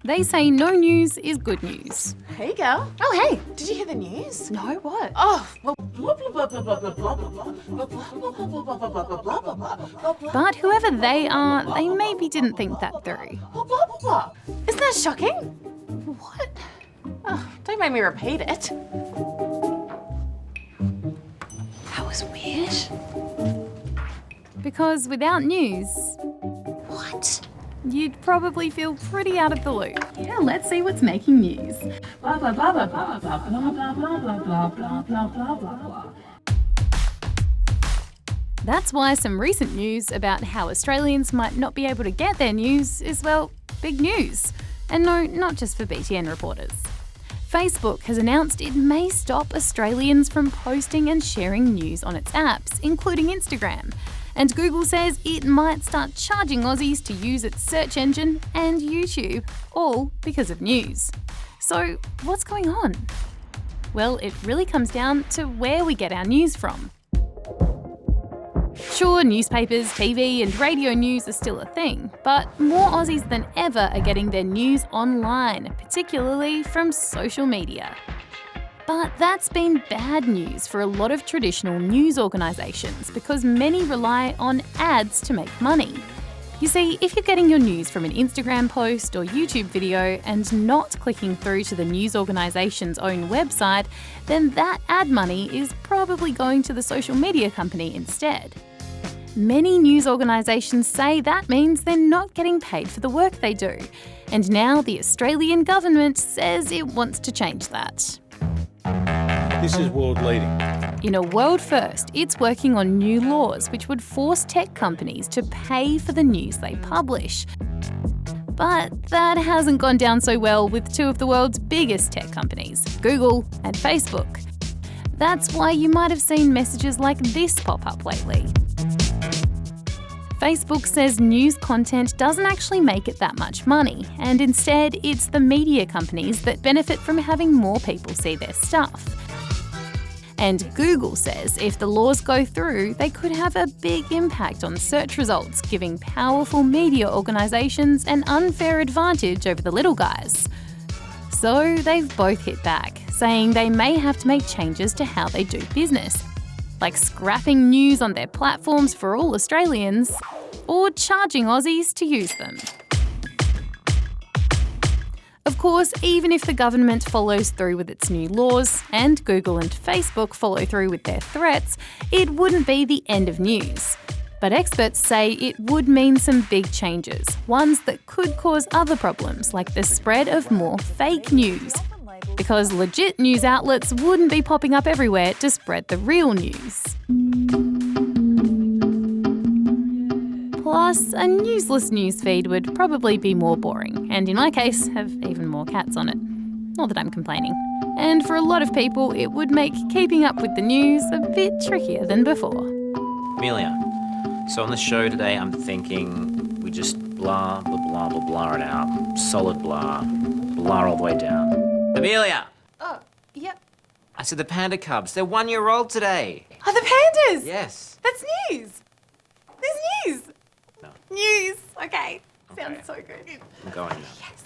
They say no news is good news. Hey, girl. Oh, hey. Did you hear the news? No, what? Oh, well, But whoever they are, they maybe didn't think that through. Isn't that shocking? What? Oh, don't make me repeat it. That was weird. Because without news, What? you'd probably feel pretty out of the loop. Yeah, let's see what's making news. That's why some recent news about how Australians might not be able to get their news is, well, big news. And no, not just for BTN reporters. Facebook has announced it may stop Australians from posting and sharing news on its apps, including Instagram. And Google says it might start charging Aussies to use its search engine and YouTube, all because of news. So, what's going on? Well, it really comes down to where we get our news from. Sure, newspapers, TV and radio news are still a thing, but more Aussies than ever are getting their news online, particularly from social media. But that's been bad news for a lot of traditional news organisations because many rely on ads to make money. You see, if you're getting your news from an Instagram post or YouTube video and not clicking through to the news organisation's own website, then that ad money is probably going to the social media company instead. Many news organisations say that means they're not getting paid for the work they do. And now the Australian government says it wants to change that. This is world leading. In a world first, it's working on new laws which would force tech companies to pay for the news they publish. But that hasn't gone down so well with two of the world's biggest tech companies, Google and Facebook. That's why you might have seen messages like this pop up lately. Facebook says news content doesn't actually make it that much money, and instead it's the media companies that benefit from having more people see their stuff. And Google says if the laws go through, they could have a big impact on search results, giving powerful media organisations an unfair advantage over the little guys. So they've both hit back, saying they may have to make changes to how they do business, like scrapping news on their platforms for all Australians, or charging Aussies to use them. Of course, even if the government follows through with its new laws, and Google and Facebook follow through with their threats, it wouldn't be the end of news. But experts say it would mean some big changes, ones that could cause other problems, like the spread of more fake news. Because legit news outlets wouldn't be popping up everywhere to spread the real news. Plus, a newsless newsfeed would probably be more boring, and in my case, have even more cats on it. Not that I'm complaining. And for a lot of people, it would make keeping up with the news a bit trickier than before. Amelia, so on the show today, I'm thinking we just blah, blah, blah, blah, blah it out. Solid blah, blah all the way down. Amelia! Oh, yep. I said the panda cubs, they're 1 year old today. Oh, the pandas! Yes. That's news. There's news. No. News. Okay. Okay. Sounds so good. I'm going now. Yes.